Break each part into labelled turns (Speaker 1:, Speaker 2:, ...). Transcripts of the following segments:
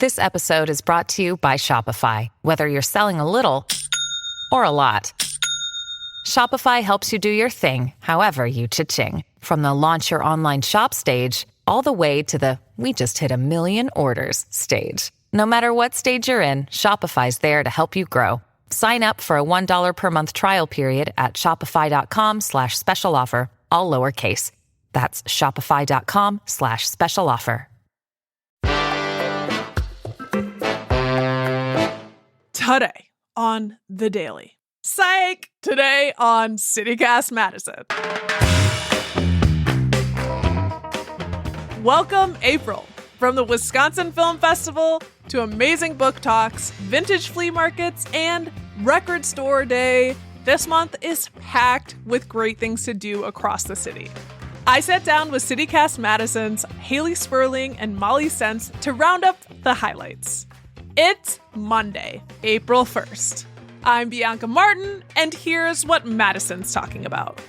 Speaker 1: This episode is brought to you by Shopify. Whether you're selling a little or a lot, Shopify helps you do your thing, however you cha-ching. From the launch your online shop stage, all the way to the we just hit 1 million orders stage. No matter what stage you're in, Shopify's there to help you grow. Sign up for a $1 per month trial period at shopify.com/special offer, all lowercase. That's shopify.com/special offer.
Speaker 2: Today on The Daily. Psych! Today on City Cast Madison. Welcome, April. From the Wisconsin Film Festival to amazing book talks, vintage flea markets, and record store day, this month is packed with great things to do across the city. I sat down with City Cast Madison's Hayley Sperling and Molly Stentz to round up the highlights. It's Monday, April 1st. I'm Bianca Martin, and here's what Madison's talking about.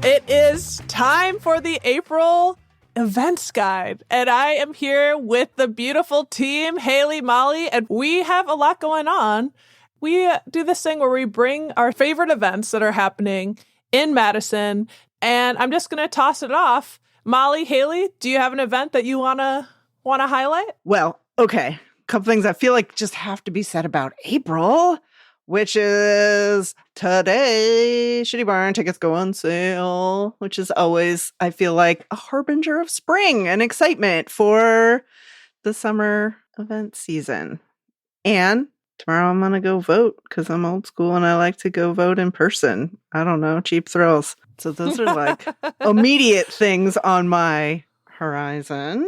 Speaker 2: It is time for the April events guide, and I am here with the beautiful team, Hayley, Molly, and we have a lot going on. We do this thing where we bring our favorite events that are happening in Madison, and I'm just going to toss it off. Molly, Hayley, do you have an event that you want to highlight?
Speaker 3: Well, okay. A couple things I feel like just have to be said about April, which is today. Shitty Barn tickets go on sale, which is always, I feel like, a harbinger of spring and excitement for the summer event season. And tomorrow I'm going to go vote because I'm old school and I like to go vote in person. I don't know, cheap thrills. So those are like immediate things on my horizon.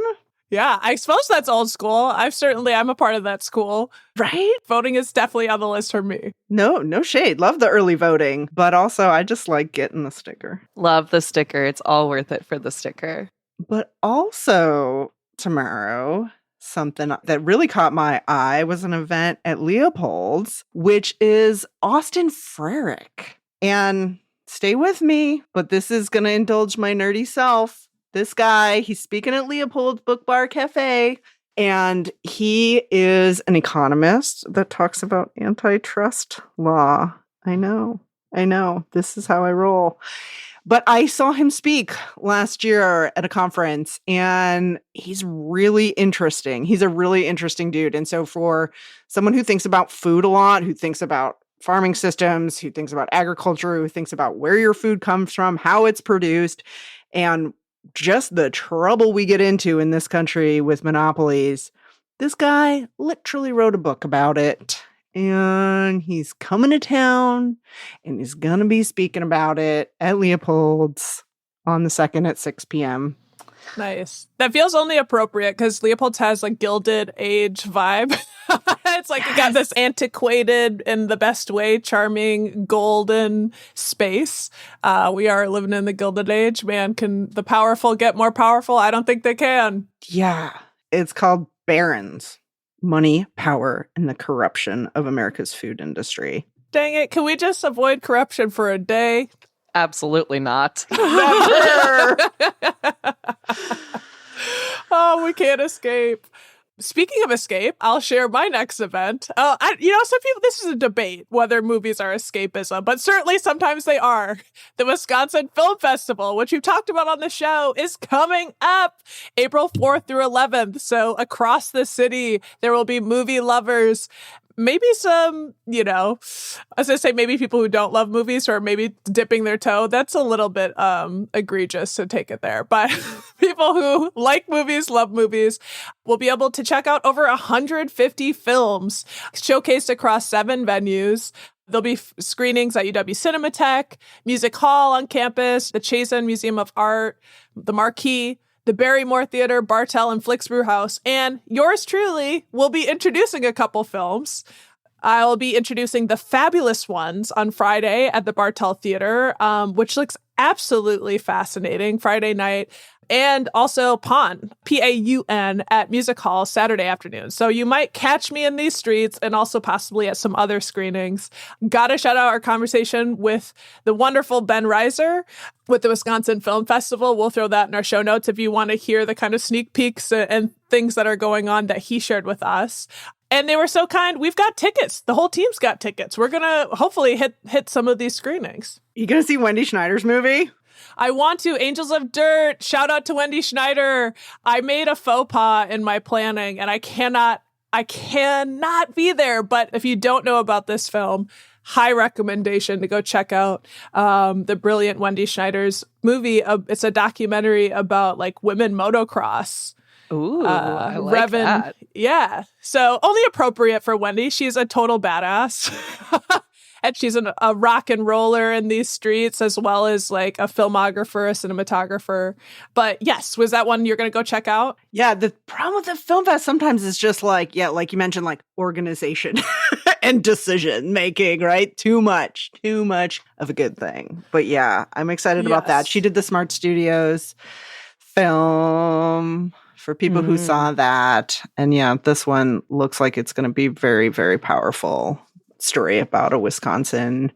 Speaker 2: Yeah, I suppose that's old school. I'm a part of that school.
Speaker 3: Right?
Speaker 2: Voting is definitely on the list for me.
Speaker 3: No shade. Love the early voting. But also, I just like getting the sticker.
Speaker 4: Love the sticker. It's all worth it for the sticker.
Speaker 3: But also, tomorrow, something that really caught my eye was an event at Leopold's, which is Austin Frerick. And stay with me, but this is going to indulge my nerdy self. This guy, he's speaking at Leopold's Book Bar Cafe, and he is an economist that talks about antitrust law. I know. This is how I roll. But I saw him speak last year at a conference, and he's really interesting. He's a really interesting dude. And so for someone who thinks about food a lot, who thinks about farming systems, who thinks about agriculture, who thinks about where your food comes from, how it's produced, and just the trouble we get into in this country with monopolies. This guy literally wrote a book about it, and he's coming to town, and he's going to be speaking about it at Leopold's on the 2nd at 6 p.m.
Speaker 2: Nice. That feels only appropriate because Leopold's has like Gilded Age vibe. It's like, yes. It got this antiquated, in the best way, charming, golden space. We are living in the Gilded Age. Man, can the powerful get more powerful? I don't think they can.
Speaker 3: Yeah. It's called Barron's: Money, Power, and the Corruption of America's Food Industry.
Speaker 2: Dang it. Can we just avoid corruption for a day?
Speaker 4: Absolutely not.
Speaker 3: Never!
Speaker 2: Oh, we can't escape. Speaking of escape, I'll share my next event. Some people, this is a debate whether movies are escapism, but certainly sometimes they are. The Wisconsin Film Festival, which we've talked about on the show, is coming up April 4th through 11th. So across the city, there will be movie lovers. Maybe some, I was going to say maybe people who don't love movies or maybe dipping their toe. That's a little bit egregious to take it there. But people who like movies, love movies, will be able to check out over 150 films showcased across 7 venues. There'll be screenings at UW Cinematheque, Music Hall on campus, the Chazen Museum of Art, the Marquee, the Barrymore Theater, Bartell, and Flicks Brew House. And yours truly will be introducing a couple films. I'll be introducing The Fabulous Ones on Friday at the Bartell Theater, which looks absolutely fascinating, Friday night. And also Pawn, Paun, at Music Hall Saturday afternoon. So you might catch me in these streets and also possibly at some other screenings. Gotta shout out our conversation with the wonderful Ben Reiser with the Wisconsin Film Festival. We'll throw that in our show notes if you want to hear the kind of sneak peeks and things that are going on that he shared with us. And they were so kind. We've got tickets. The whole team's got tickets. We're going to hopefully hit some of these screenings.
Speaker 3: You going to see Wendy Schneider's movie?
Speaker 2: I want to. Angels of Dirt. Shout out to Wendy Schneider. I made a faux pas in my planning and I cannot be there. But if you don't know about this film, high recommendation to go check out the brilliant Wendy Schneider's movie. It's a documentary about like women motocross.
Speaker 4: Ooh, I like that.
Speaker 2: Yeah. So only appropriate for Wendy. She's a total badass. And she's a rock and roller in these streets, as well as like a filmographer, a cinematographer. But yes, was that one you're going to go check out?
Speaker 3: Yeah, the problem with the film fest sometimes is just like, yeah, like you mentioned, like organization and decision making, right? Too much of a good thing. But yeah, I'm excited about that. She did the Smart Studios film for people who saw that. And yeah, this one looks like it's going to be very, very powerful story about a Wisconsin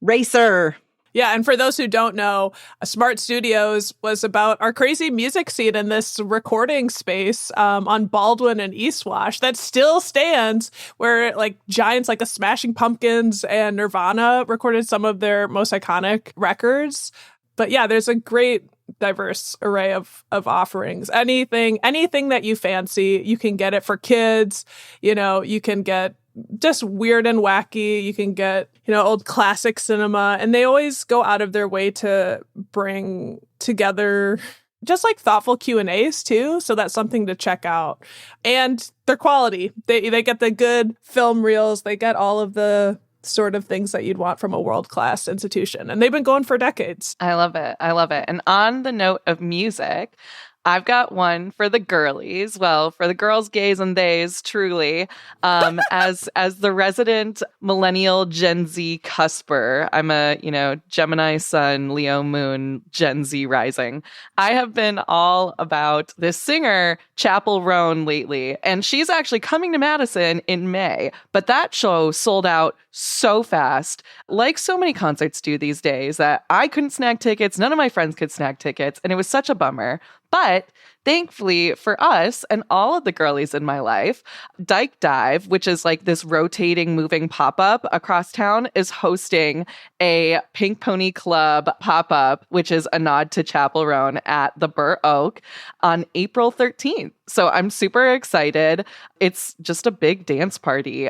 Speaker 3: racer.
Speaker 2: Yeah, and for those who don't know, Smart Studios was about our crazy music scene in this recording space on Baldwin and Eastwash that still stands, where like giants like the Smashing Pumpkins and Nirvana recorded some of their most iconic records. But yeah, there's a great diverse array of offerings. Anything that you fancy, you can get it for kids. You know, you can get just weird and wacky. You can get, old classic cinema. And they always go out of their way to bring together just like thoughtful Q&As too. So that's something to check out. And their quality. They get the good film reels. They get all of the sort of things that you'd want from a world-class institution. And they've been going for decades.
Speaker 4: I love it. And on the note of music, I've got one for the girlies. Well, for the girls, gays, and theys, truly. As the resident millennial Gen Z cusper, I'm a, Gemini sun, Leo moon, Gen Z rising. I have been all about this singer, Chapel Roan, lately. And she's actually coming to Madison in May. But that show sold out so fast, like so many concerts do these days, that I couldn't snag tickets. None of my friends could snag tickets. And it was such a bummer. But thankfully for us and all of the girlies in my life, Dyke Dive, which is like this rotating, moving pop-up across town, is hosting a Pink Pony Club pop-up, which is a nod to Chapel Roan at the Burr Oak on April 13th. So I'm super excited. It's just a big dance party,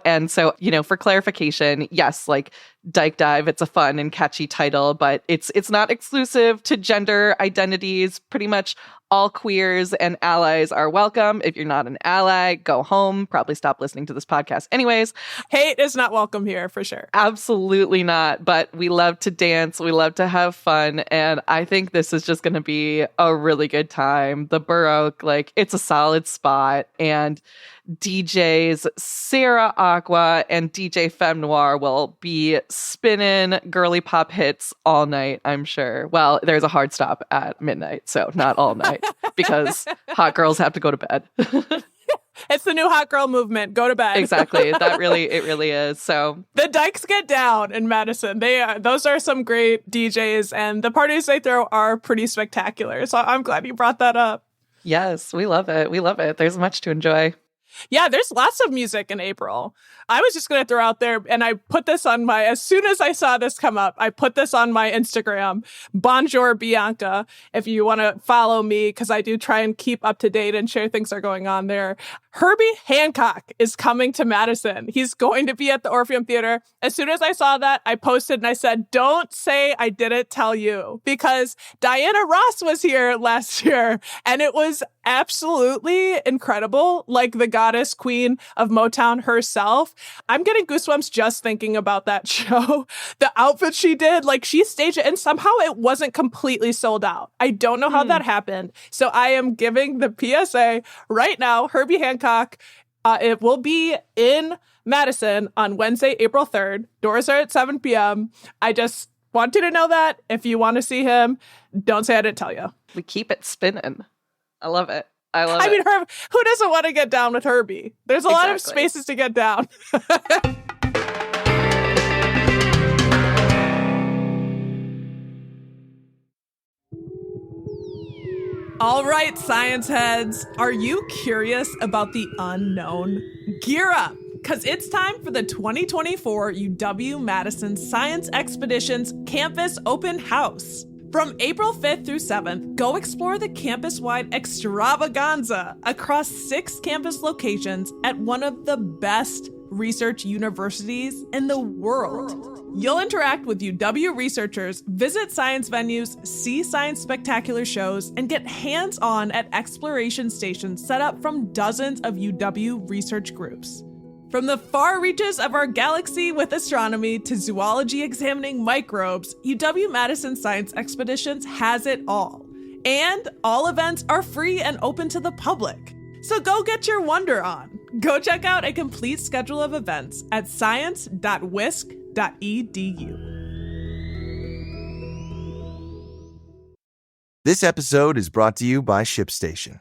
Speaker 4: And so, for clarification, yes, like Dyke Dive, it's a fun and catchy title, but it's not exclusive to gender identities. Pretty much all queers and allies are welcome. If you're not an ally, go home. Probably stop listening to this podcast anyways.
Speaker 2: Hate is not welcome here, for sure.
Speaker 4: Absolutely not. But we love to dance. We love to have fun. And I think this is just going to be a really good time. The Burr Oak, it's a solid spot. And DJs Sarah Aqua and DJ Femme Noir will be spinning girly pop hits all night, I'm sure. Well, there's a hard stop at midnight, so not all night, because hot girls have to go to bed.
Speaker 2: It's the new hot girl movement. Go to bed.
Speaker 4: Exactly. It really is. So
Speaker 2: the Dykes get down in Madison. Those are some great DJs, and the parties they throw are pretty spectacular. So I'm glad you brought that up.
Speaker 4: Yes, we love it. There's much to enjoy.
Speaker 2: Yeah, there's lots of music in April. I was just going to throw out there, and I put this on as soon as I saw this come up, I put this on my Instagram, Bonjour Bianca, if you want to follow me, because I do try and keep up to date and share things that are going on there. Herbie Hancock is coming to Madison. He's going to be at the Orpheum Theater. As soon as I saw that, I posted and I said, don't say I didn't tell you, because Diana Ross was here last year, and it was absolutely incredible, like the goddess queen of Motown herself. I'm getting goosebumps just thinking about that show. The outfit she did, she staged it, and somehow it wasn't completely sold out. I don't know how that happened. So I am giving the PSA right now, Herbie Hancock. It will be in Madison on Wednesday, April 3rd. Doors are at 7 p.m. I just want you to know that. If you want to see him, don't say I didn't tell you.
Speaker 4: We keep it spinning. I love it. I love
Speaker 2: I
Speaker 4: it.
Speaker 2: mean, who doesn't want to get down with Herbie? There's a lot of spaces to get down. All right, science heads, are you curious about the unknown? Gear up, because it's time for the 2024 UW-Madison Science Expeditions Campus Open House. From April 5th through 7th, go explore the campus-wide extravaganza across 6 campus locations at one of the best research universities in the world. You'll interact with UW researchers, visit science venues, see science spectacular shows, and get hands-on at exploration stations set up from dozens of UW research groups. From the far reaches of our galaxy with astronomy to zoology examining microbes, UW-Madison Science Expeditions has it all. And all events are free and open to the public. So go get your wonder on. Go check out a complete schedule of events at science.wisc.edu.
Speaker 5: This episode is brought to you by ShipStation.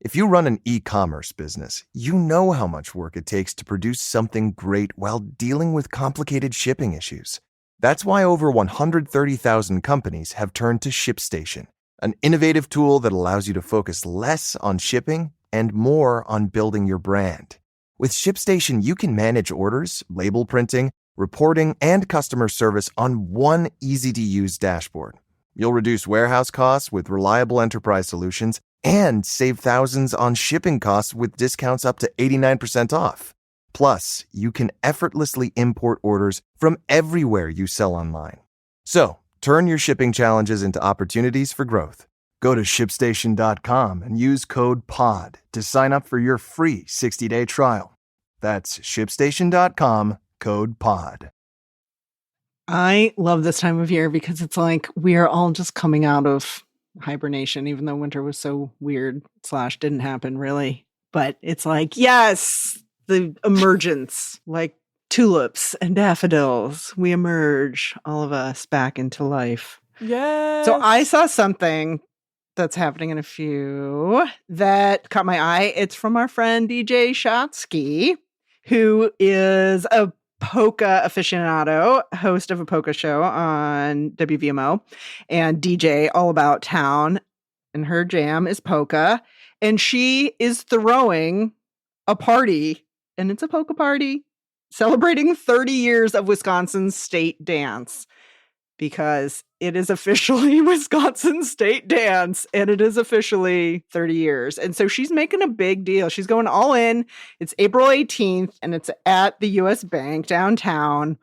Speaker 5: If you run an e-commerce business, you know how much work it takes to produce something great while dealing with complicated shipping issues. That's why over 130,000 companies have turned to ShipStation, an innovative tool that allows you to focus less on shipping and more on building your brand. With ShipStation, you can manage orders, label printing, reporting, and customer service on one easy-to-use dashboard. You'll reduce warehouse costs with reliable enterprise solutions and save thousands on shipping costs with discounts up to 89% off. Plus, you can effortlessly import orders from everywhere you sell online. So, turn your shipping challenges into opportunities for growth. Go to ShipStation.com and use code POD to sign up for your free 60-day trial. That's ShipStation.com, code POD.
Speaker 3: I love this time of year because it's like we are all just coming out of hibernation, even though winter was so weird / didn't happen really. But it's like, yes, the emergence, like tulips and daffodils, we emerge, all of us, back into life.
Speaker 2: Yes.
Speaker 3: So I saw something that's happening in a few that caught my eye. It's from our friend DJ Shotsky, who is a polka aficionado, host of a polka show on WVMO, and DJ all about town. And her jam is polka. And she is throwing a party, and it's a polka party, celebrating 30 years of Wisconsin's state dance. Because it is officially Wisconsin state dance, and it is officially 30 years. And so she's making a big deal. She's going all in. It's April 18th, and it's at the U.S. Bank downtown.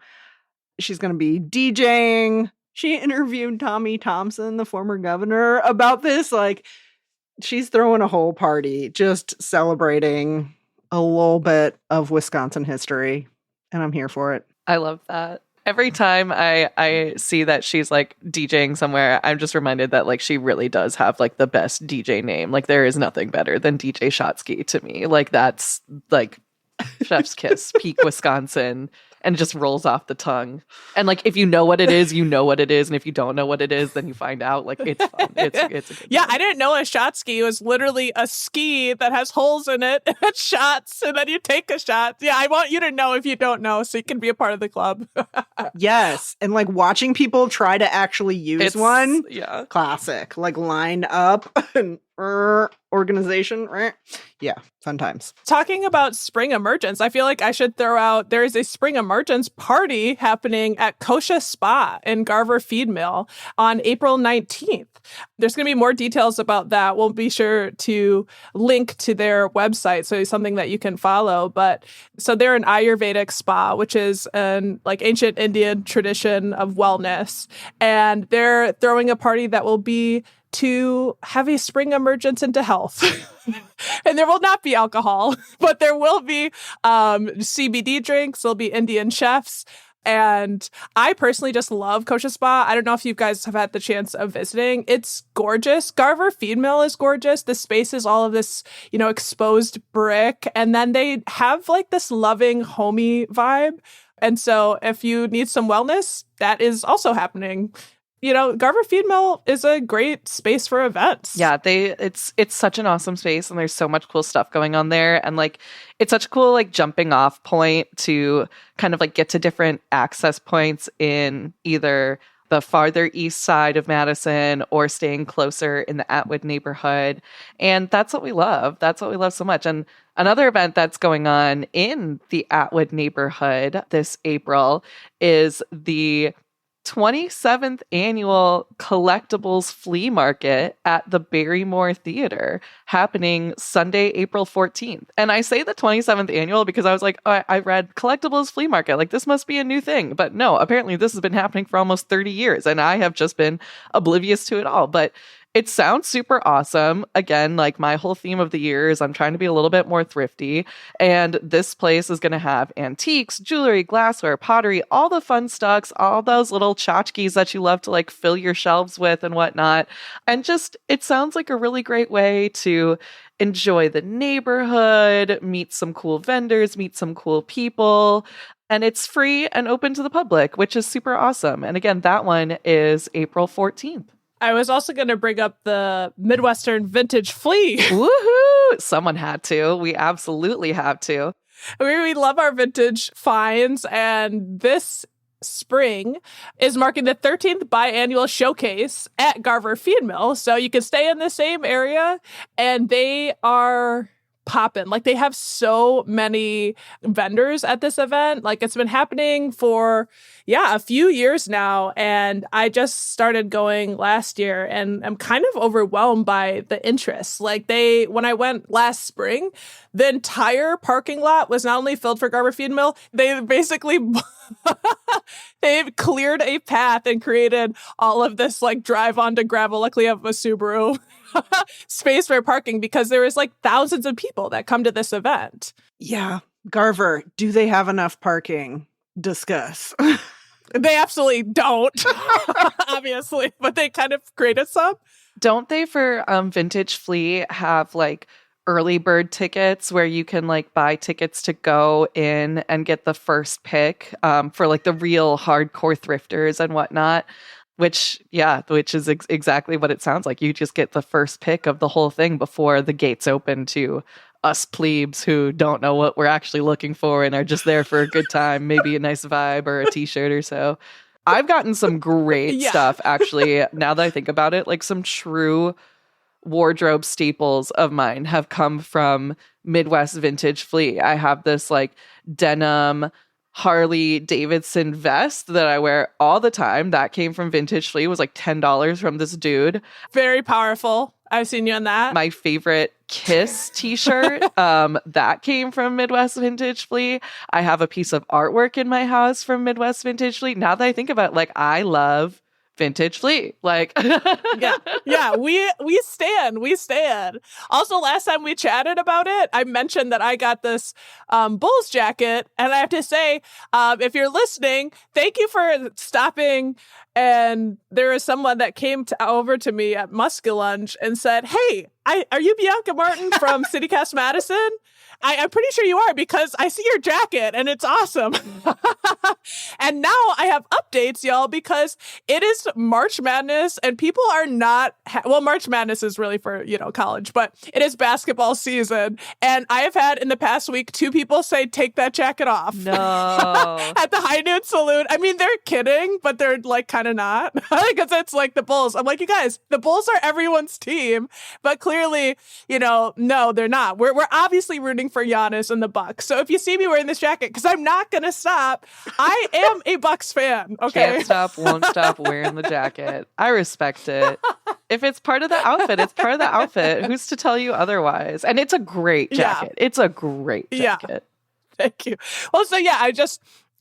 Speaker 3: She's going to be DJing. She interviewed Tommy Thompson, the former governor, about this. Like, she's throwing a whole party, just celebrating a little bit of Wisconsin history, and I'm here for it.
Speaker 4: I love that. Every time I see that she's like DJing somewhere, I'm just reminded that like she really does have like the best DJ name. Like there is nothing better than DJ Shotsky to me. Like that's like chef's kiss, peak Wisconsin, and it just rolls off the tongue. And like if you know what it is, you know what it is, and if you don't know what it is, then you find out. Like it's fun. It's a good
Speaker 2: yeah,
Speaker 4: time.
Speaker 2: I didn't know a shot ski was literally a ski that has holes in it and it shots, and then you take a shot. Yeah, I want you to know if you don't know, so you can be a part of the club.
Speaker 3: Yes, and like watching people try to actually use one.
Speaker 4: Yeah.
Speaker 3: Classic. Like lined up and organization. Yeah, fun times.
Speaker 2: Talking about spring emergence, I feel like I should throw out, there is a spring emergence party happening at Kosha Spa in Garver Feed Mill on April 19th. There's going to be more details about that. We'll be sure to link to their website, so it's something that you can follow. But so they're an Ayurvedic spa, which is an like ancient Indian tradition of wellness. And they're throwing a party that will be to have a spring emergence into health. And there will not be alcohol, but there will be CBD drinks. There'll be Indian chefs. And I personally just love Kosha Spa. I don't know if you guys have had the chance of visiting. It's gorgeous. Garver Feed Mill is gorgeous. The space is all of this, exposed brick. And then they have like this loving, homey vibe. And so if you need some wellness, that is also happening. Garver Feed Mill is a great space for events.
Speaker 4: Yeah, it's such an awesome space, and there's so much cool stuff going on there, and like it's such a cool like jumping off point to kind of like get to different access points in either the farther east side of Madison or staying closer in the Atwood neighborhood. And that's what we love. That's what we love so much. And another event that's going on in the Atwood neighborhood this April is the 27th annual collectibles flea market at the Barrymore Theater, happening Sunday, April 14th. And I say the 27th annual because I was like, oh, I read collectibles flea market, like this must be a new thing. But no, apparently this has been happening for almost 30 years and I have just been oblivious to it all. But it sounds super awesome. Again, like my whole theme of the year is I'm trying to be a little bit more thrifty. And this place is going to have antiques, jewelry, glassware, pottery, all the fun stuffs, all those little tchotchkes that you love to like fill your shelves with and whatnot. And just, it sounds like a really great way to enjoy the neighborhood, meet some cool vendors, meet some cool people. And it's free and open to the public, which is super awesome. And again, that one is April 14th.
Speaker 2: I was also going to bring up the Midwestern Vintage Flea.
Speaker 4: Woohoo! Someone had to. We absolutely have to.
Speaker 2: We love our vintage finds, and this spring is marking the 13th biannual showcase at Garver Feed Mill. So you can stay in the same area, and they are popping. Like, they have so many vendors at this event. Like, it's been happening for a few years now, and I just started going last year, and I'm kind of overwhelmed by the interest. Like, when I went last spring, the entire parking lot was not only filled for Garver Feed Mill, they basically they've cleared a path and created all of this like drive onto gravel. Luckily, I have a Subaru. Space for parking because there is like thousands of people that come to this event.
Speaker 3: Yeah. Garver, do they have enough parking? Discuss.
Speaker 2: They absolutely don't, obviously, but they kind of created some.
Speaker 4: Don't they for Vintage Flea have like early bird tickets where you can like buy tickets to go in and get the first pick for like the real hardcore thrifters and whatnot? Which is exactly what it sounds like. You just get the first pick of the whole thing before the gates open to us plebes who don't know what we're actually looking for and are just there for a good time, maybe a nice vibe or a t-shirt or so. I've gotten some great stuff, actually, now that I think about it. Like some true wardrobe staples of mine have come from Midwest Vintage Flea. I have this like denim Harley Davidson vest that I wear all the time. That came from Vintage Flea. It was like $10 from this dude.
Speaker 2: Very powerful. I've seen you on that.
Speaker 4: My favorite Kiss t-shirt, that came from Midwest Vintage Flea. I have a piece of artwork in my house from Midwest Vintage Flea. Now that I think about it, like I love Vintage Flea. Like we stand. Also, last time we chatted about it, I mentioned that I got this Bulls jacket, and I have to say, if you're listening, thank you for stopping. And there was someone that came over to me at Musculunge and said, "Hey, are you Bianca Martin from City Cast Madison?" I'm pretty sure you are because I see your jacket and it's awesome. And now I have updates, y'all, because it is March Madness and people are not, March Madness is really for, college, but it is basketball season. And I have had in the past week, 2 people say, take that jacket off. No.
Speaker 2: At the High Noon Saloon. I mean, they're kidding, but they're like kind of not because it's like the Bulls. I'm like, you guys, the Bulls are everyone's team, but clearly, no, they're not. We're obviously rooting for Giannis and the Bucks. So if you see me wearing this jacket, because I'm not going to stop, I am a Bucks fan, okay?
Speaker 4: Can't stop, won't stop wearing the jacket. I respect it. If it's part of the outfit, it's part of the outfit. Who's to tell you otherwise? And it's a great jacket. Yeah. It's a great jacket.
Speaker 2: Yeah. Thank you. Well, so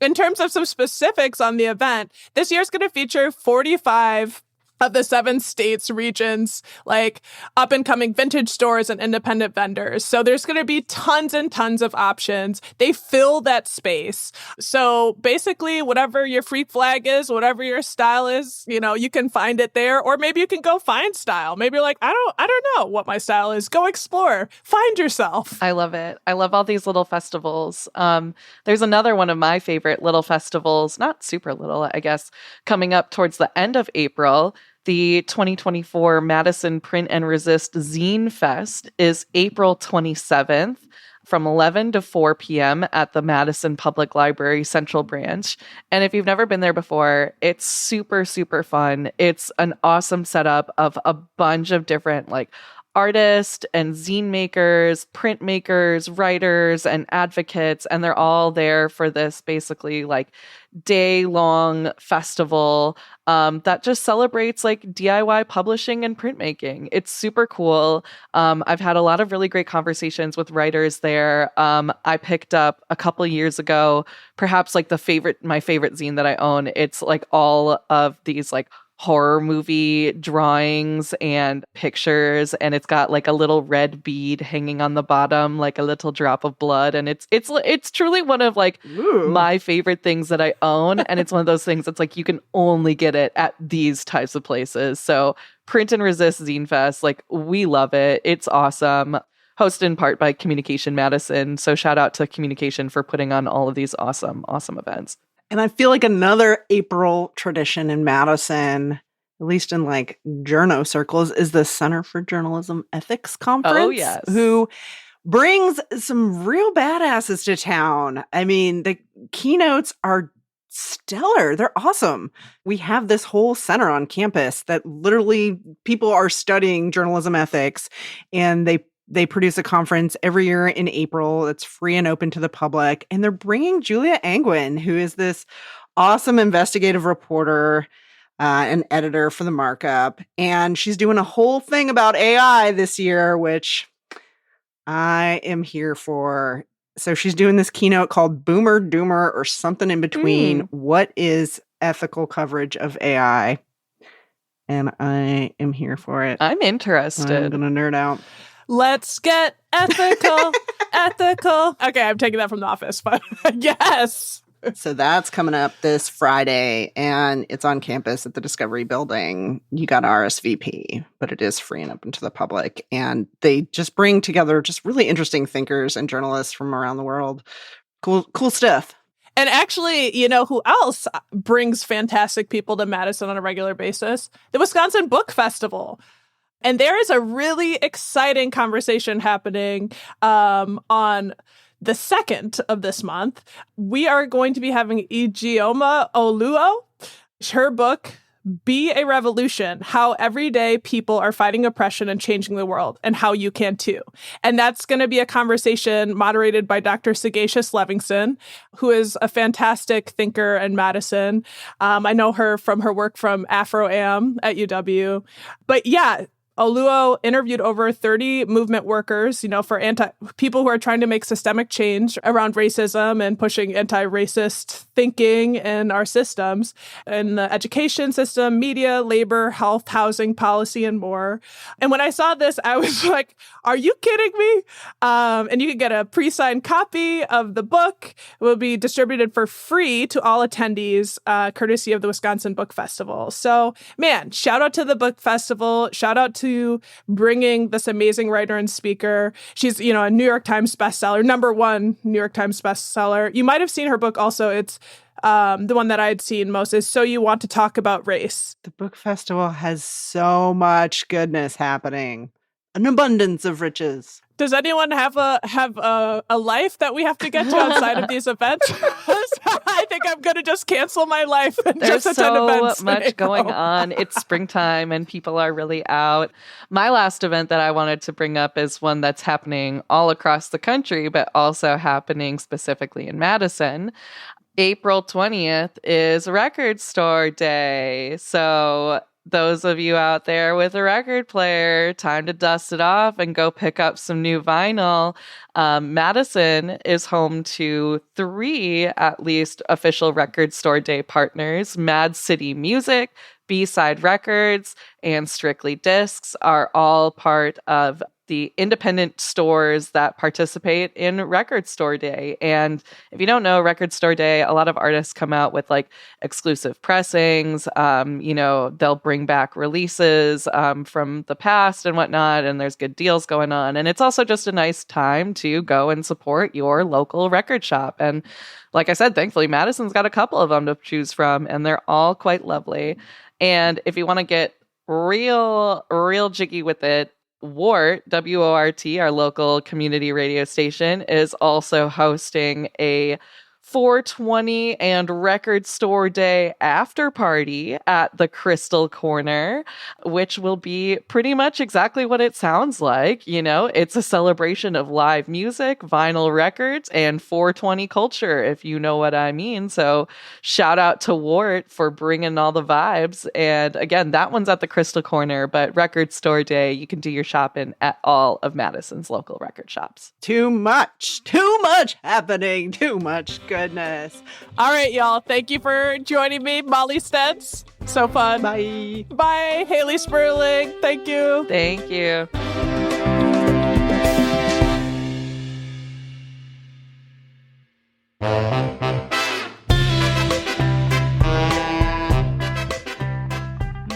Speaker 2: in terms of some specifics on the event, this year's going to feature 45 of the 7 states, regions, like up and coming vintage stores and independent vendors. So there's going to be tons and tons of options. They fill that space. So basically, whatever your freak flag is, whatever your style is, you can find it there. Or maybe you can go find style. Maybe you're like, I don't know what my style is. Go explore. Find yourself.
Speaker 4: I love it. I love all these little festivals. There's another one of my favorite little festivals, not super little, I guess, coming up towards the end of April. The 2024 Madison Print and Resist Zine Fest is April 27th from 11 to 4 p.m. at the Madison Public Library Central Branch. And if you've never been there before, it's super, super fun. It's an awesome setup of a bunch of different artists and zine makers, printmakers, writers, and advocates, and they're all there for this basically day-long festival that just celebrates DIY publishing and printmaking. It's super cool. I've had a lot of really great conversations with writers there. I picked up a couple years ago, perhaps my favorite zine that I own. It's all of these horror movie drawings and pictures, and it's got a little red bead hanging on the bottom, like a little drop of blood, and it's truly one of my favorite things that I own. And it's one of those things that's you can only get it at these types of places. So Print and Resist Zine Fest, we love it. It's awesome. Hosted in part by Communication Madison. So shout out to Communication for putting on all of these awesome events.
Speaker 3: And I feel like another April tradition in Madison, at least in journo circles, is the Center for Journalism Ethics Conference.
Speaker 4: Oh, yes.
Speaker 3: Who brings some real badasses to town. I mean, the keynotes are stellar. They're awesome. We have this whole center on campus that literally people are studying journalism ethics, and they produce a conference every year in April. It's free and open to the public. And they're bringing Julia Angwin, who is this awesome investigative reporter and editor for The Markup. And she's doing a whole thing about AI this year, which I am here for. So she's doing this keynote called Boomer Doomer or something in between. What is ethical coverage of AI? And I am here for it.
Speaker 4: I'm interested.
Speaker 3: I'm going to nerd out.
Speaker 2: Let's get ethical, ethical. Okay, I'm taking that from The Office, but yes.
Speaker 3: So that's coming up this Friday, and it's on campus at the Discovery Building. You got RSVP, but it is free and open to the public. And they just bring together just really interesting thinkers and journalists from around the world. Cool stuff.
Speaker 2: And actually, who else brings fantastic people to Madison on a regular basis? The Wisconsin Book Festival. And there is a really exciting conversation happening on the 2nd of this month. We are going to be having Ijeoma Oluo. Her book, Be a Revolution, How Everyday People Are Fighting Oppression and Changing the World, and How You Can Too. And that's going to be a conversation moderated by Dr. Sagacious Levingston, who is a fantastic thinker in Madison. I know her from her work from Afro-Am at UW. But yeah, Oluo interviewed over 30 movement workers, for people who are trying to make systemic change around racism and pushing anti-racist thinking in our systems, in the education system, media, labor, health, housing, policy, and more. And when I saw this, I was like, are you kidding me? And you can get a pre-signed copy of the book. It will be distributed for free to all attendees, courtesy of the Wisconsin Book Festival. So, man, shout out to the Book Festival. Shout out to bringing this amazing writer and speaker. She's, a New York Times bestseller, #1 New York Times bestseller. You might have seen her book also. It's the one that I had seen most is So You Want to Talk About Race.
Speaker 3: The book festival has so much goodness happening. An abundance of riches.
Speaker 2: Does anyone have a life that we have to get to outside of these events? I think I'm going to just cancel my life and
Speaker 4: There's
Speaker 2: just attend events.
Speaker 4: so much going on. It's springtime and people are really out. My last event that I wanted to bring up is one that's happening all across the country, but also happening specifically in Madison. April 20th is Record Store Day. So those of you out there with a record player, time to dust it off and go pick up some new vinyl. Madison is home to 3, at least, official Record Store Day partners. Mad City Music, B-Side Records, and Strictly Discs are all part of the independent stores that participate in Record Store Day. And if you don't know, Record Store Day, a lot of artists come out with like exclusive pressings. They'll bring back releases from the past and whatnot, and there's good deals going on. And it's also just a nice time to go and support your local record shop. And like I said, thankfully, Madison's got a couple of them to choose from, and they're all quite lovely. And if you want to get real jiggy with it, WORT, W-O-R-T, our local community radio station, is also hosting a 420 and Record Store Day after party at the Crystal Corner, which will be pretty much exactly what it sounds like. You know, it's a celebration of live music, vinyl records, and 420 culture, if you know what I mean. So shout out to Wart for bringing all the vibes. And again, that one's at the Crystal Corner, but Record Store Day, you can do your shopping at all of Madison's local record shops.
Speaker 3: Too much happening, too much goodness.
Speaker 2: All right, y'all. Thank you for joining me, Molly Stentz. So fun.
Speaker 3: Bye.
Speaker 2: Bye, Hayley Sperling. Thank you.
Speaker 4: Thank you.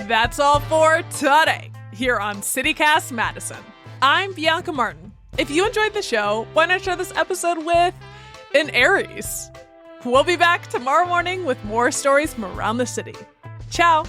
Speaker 2: That's all for today here on City Cast Madison. I'm Bianca Martin. If you enjoyed the show, why not share this episode with an Aries? We'll be back tomorrow morning with more stories from around the city. Ciao.